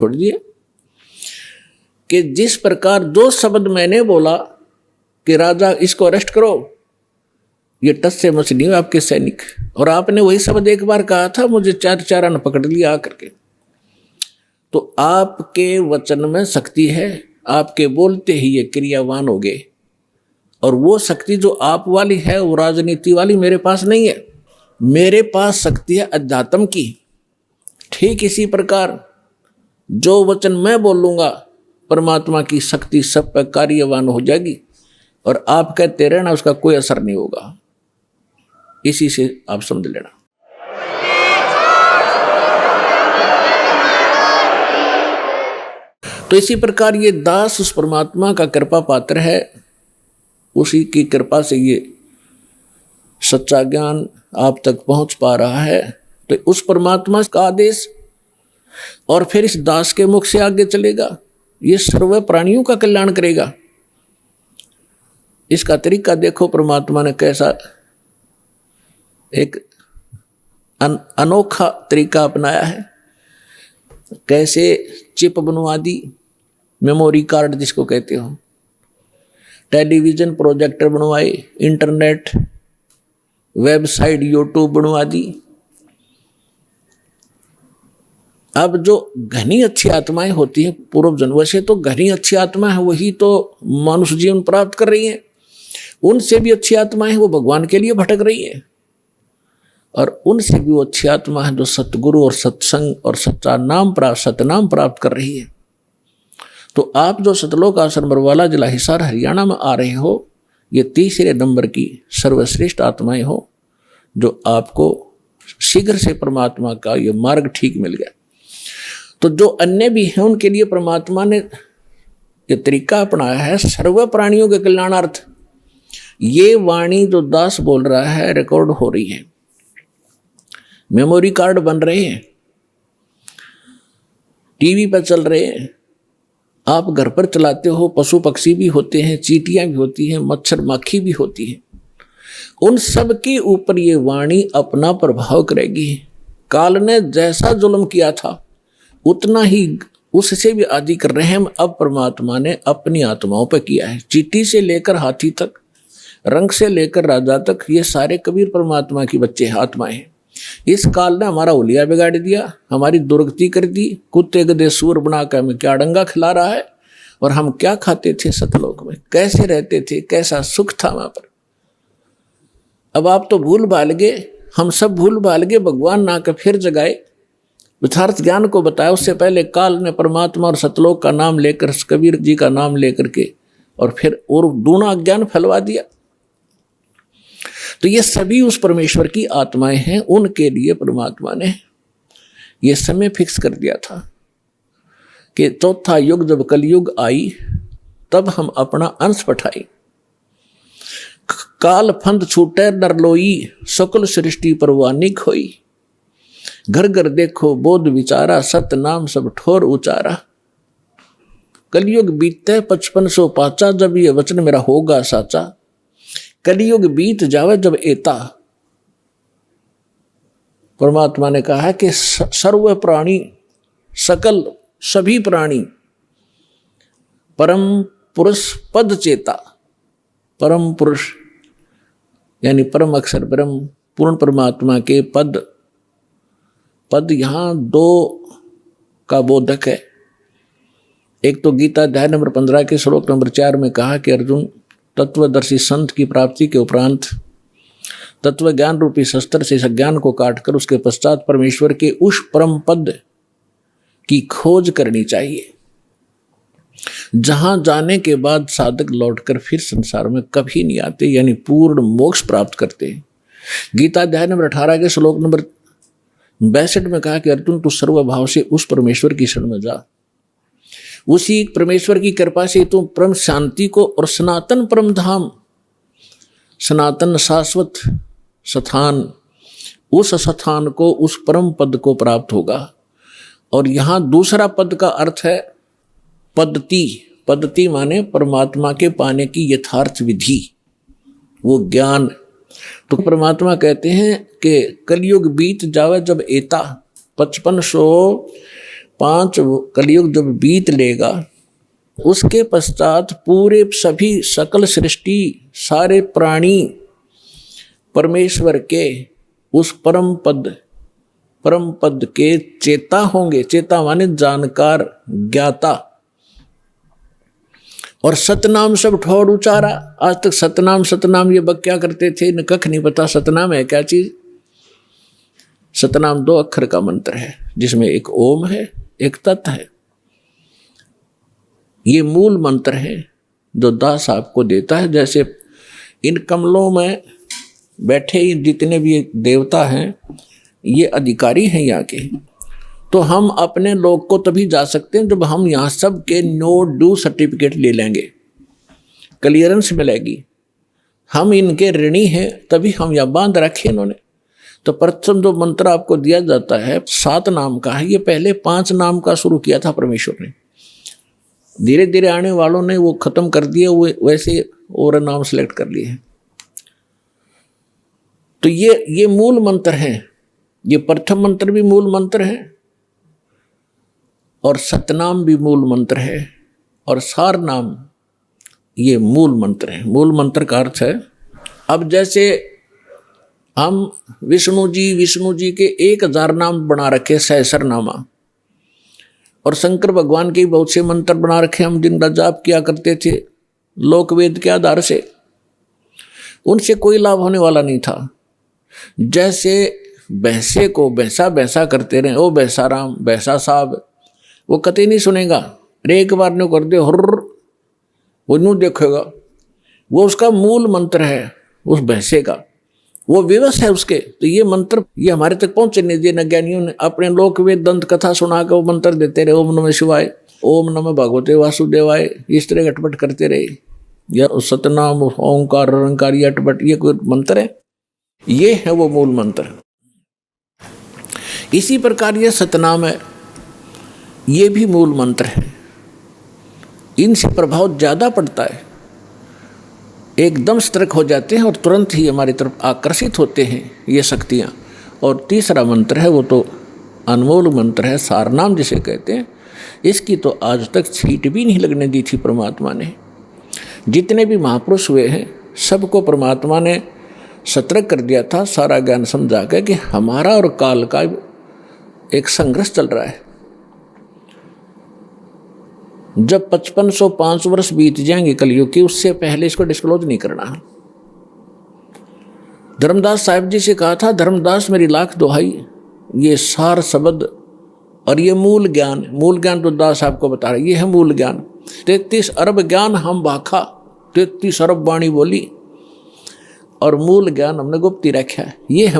छोड़ दिए कि जिस प्रकार जो शब्द मैंने बोला कि राजा इसको अरेस्ट करो, ये टस से मस नहीं हो आपके सैनिक, और आपने वही शब्द एक बार कहा था, मुझे चार चारा ने पकड़ लिया आकर के। तो आपके वचन में शक्ति है, आपके बोलते ही ये क्रियावान हो गए, और वो शक्ति जो आप वाली है वो राजनीति वाली मेरे पास नहीं है। मेरे पास शक्ति है अध्यात्म की। ठीक इसी प्रकार जो वचन मैं बोलूंगा परमात्मा की शक्ति सब पर कार्यवान हो जाएगी, और आप कहते रहना उसका कोई असर नहीं होगा। इसी से आप समझ लेना। तो इसी प्रकार ये दास उस परमात्मा का कृपा पात्र है, उसी की कृपा से ये सच्चा ज्ञान आप तक पहुंच पा रहा है। तो उस परमात्मा का आदेश और फिर इस दास के मुख से आगे चलेगा, ये सर्व प्राणियों का कल्याण करेगा। इसका तरीका देखो, परमात्मा ने कैसा एक अनोखा तरीका अपनाया है। कैसे चिप बनवा दी, मेमोरी कार्ड जिसको कहते हो, टेलीविजन प्रोजेक्टर बनवाए, इंटरनेट वेबसाइट यूट्यूब बनवा दी। अब जो घनी अच्छी आत्माएं होती हैं पूर्व जन्म से, तो घनी अच्छी आत्मा है वही तो मनुष्य जीवन प्राप्त कर रही हैं। उनसे भी अच्छी आत्माएं वो भगवान के लिए भटक रही हैं, और उनसे भी वो अच्छी आत्मा है जो सतगुरु और सत्संग और सच्चा नाम प्राप्त, सतनाम प्राप्त कर रही है। तो आप जो सतलोक आश्रम बरवाला जिला हिसार हरियाणा में आ रहे हो, ये तीसरे नंबर की सर्वश्रेष्ठ आत्माएं हो, जो आपको शीघ्र से परमात्मा का ये मार्ग ठीक मिल गया। तो जो अन्य भी हैं उनके लिए परमात्मा ने ये तरीका अपनाया है सर्व प्राणियों के कल्याणार्थ। ये वाणी जो दास बोल रहा है रिकॉर्ड हो रही है, मेमोरी कार्ड बन रहे हैं, टीवी पर चल रहे हैं, आप घर पर चलाते हो, पशु पक्षी भी होते हैं, चींटियां भी होती हैं, मच्छर माखी भी होती है, उन सब के ऊपर ये वाणी अपना प्रभाव करेगी। काल ने जैसा जुल्म किया था उतना ही उससे भी अधिक रहम अब परमात्मा ने अपनी आत्माओं पर किया है। चींटी से लेकर हाथी तक, रंग से लेकर राजा तक, ये सारे कबीर परमात्मा की बच्चे आत्माएं हैं। इस काल ने हमारा उलिया बिगाड़ दिया, हमारी दुर्गति कर दी, कुत्ते गधे सूर बनाकर हमें क्या डंगा खिला रहा है, और हम क्या खाते थे सतलोक में, कैसे रहते थे, कैसा सुख था वहां पर। अब आप तो भूल भाल गए, हम सब भूल भाल गए। भगवान ना के फिर जगाए, यथार्थ ज्ञान को बताया। उससे पहले काल ने परमात्मा और सतलोक का नाम लेकर, कबीर जी का नाम लेकर के, और फिर और दूना ज्ञान फैलवा दिया। तो ये सभी उस परमेश्वर की आत्माएं हैं, उनके लिए परमात्मा ने ये समय फिक्स कर दिया था कि चौथा युग जब कलयुग आई तब हम अपना अंश पठाई। काल फंद छूटे नरलोई, सकल सृष्टि परवानी खोई। घर घर देखो बोध विचारा, सत नाम सब ठोर उचारा। कलयुग बीते 5500 पाचा, जब ये वचन मेरा होगा साचा। कलयुग बीत जावे जब एता। परमात्मा ने कहा है कि सर्व प्राणी, सकल सभी प्राणी परम पुरुष पद चेता। परम पुरुष यानी परम अक्षर ब्रह्म पूर्ण परमात्मा के पद, पद यहां दो का बोधक है। एक तो गीता अध्याय नंबर 15 के श्लोक नंबर 4 में कहा कि अर्जुन, तत्वदर्शी संत की प्राप्ति के उपरांत तत्व ज्ञान रूपी शस्त्र से ज्ञान को काटकर उसके पश्चात परमेश्वर के उस परम पद की खोज करनी चाहिए, जहां जाने के बाद साधक लौटकर फिर संसार में कभी नहीं आते, यानी पूर्ण मोक्ष प्राप्त करते हैं। गीता अध्याय नंबर 18 के श्लोक नंबर 62 में कहा कि अर्जुन, तू सर्वभाव से उस परमेश्वर की शरण में जा। उसी परमेश्वर की कृपा से तुम परम शांति को और सनातन परम धाम, सनातन शाश्वत स्थान, उस स्थान को, उस परम पद को प्राप्त होगा। और यहां दूसरा पद का अर्थ है पद्धति। पद्धति माने परमात्मा के पाने की यथार्थ विधि, वो ज्ञान। तो परमात्मा कहते हैं कि कलयुग बीत जावे जब एता, 5500 5 कलयुग जब बीत लेगा, उसके पश्चात पूरे सभी सकल सृष्टि सारे प्राणी परमेश्वर के उस परम पद के चेता होंगे। चेता माने जानकार, ज्ञाता। और सतनाम सब ठोर उचारा। आज तक सतनाम ये बक क्या करते थे, न कख नहीं पता सतनाम है क्या चीज। सतनाम 2 अक्षर का मंत्र है, जिसमें एक ओम है, एक तत् है। ये मूल मंत्र है जो दास आपको देता है। जैसे इन कमलों में बैठे जितने भी देवता हैं, ये अधिकारी हैं यहाँ के। तो हम अपने लोग को तभी जा सकते हैं जब हम यहाँ सब के नो ड्यू सर्टिफिकेट ले लेंगे, क्लियरेंस मिलेगी। हम इनके ऋणी हैं, तभी हम यहाँ बांध रखे इन्होंने। तो प्रथम जो मंत्र आपको दिया जाता है 7 नाम का है। ये पहले 5 नाम का शुरू किया था परमेश्वर ने, धीरे धीरे आने वालों ने वो खत्म कर दिया, वो वैसे और नाम सेलेक्ट कर लिए। तो ये मूल मंत्र है। ये प्रथम मंत्र भी मूल मंत्र है, और सतनाम भी मूल मंत्र है, और सार नाम ये मूल मंत्र है। मूल मंत्र का अर्थ है, अब जैसे हम विष्णु जी के 1000 नाम बना रखे, सहस्रनामा, और शंकर भगवान के बहुत से मंत्र बना रखे हम, जिनका जाप किया करते थे लोकवेद के आधार से। उनसे कोई लाभ होने वाला नहीं था। जैसे भैंसे को भैंसा करते रहे, ओ भैंसा राम, भैंसा साहब, वो कतई नहीं सुनेगा। एक बार ने कर दे हुर्र, वो यूँ देखेगा। वो उसका मूल मंत्र है उस भैंसे का, वो विवश है उसके। तो ये मंत्र ये हमारे तक पहुंचे नहीं दिए। ज्ञानियों ने अपने लोक वेद दंत कथा सुना के वो मंत्र देते रहे, ओम नमः शिवाय, ओम नमः भगवते वासुदेवाय, इस तरह अटपट करते रहे। या सतनाम, ओंकार, रंकार, ये अटपट, ये कोई मंत्र है? ये है वो मूल मंत्र। इसी प्रकार ये सतनाम है, ये भी मूल मंत्र है। इनसे प्रभाव ज्यादा पड़ता है, एकदम सतर्क हो जाते हैं और तुरंत ही हमारी तरफ आकर्षित होते हैं ये शक्तियाँ। और तीसरा मंत्र है वो तो अनमोल मंत्र है, सारनाम जिसे कहते हैं। इसकी तो आज तक छींट भी नहीं लगने दी थी परमात्मा ने। जितने भी महापुरुष हुए हैं सबको परमात्मा ने सतर्क कर दिया था, सारा ज्ञान समझा के कि हमारा और काल का एक संघर्ष चल रहा है। जब 5505 वर्ष बीत जाएंगे कलयुग की, उससे पहले इसको डिस्क्लोज नहीं करना। धर्मदास साहिब जी से कहा था, धर्मदास मेरी लाख दुहाई, ये सार शब्द और ये मूल ज्ञान तो दास साहब को बता रहे, ये है मूल ज्ञान। 33 अरब ज्ञान हम भाखा, 33 अरब वाणी बोली, और मूल ज्ञान हमने गुप्ती रखा है। ये है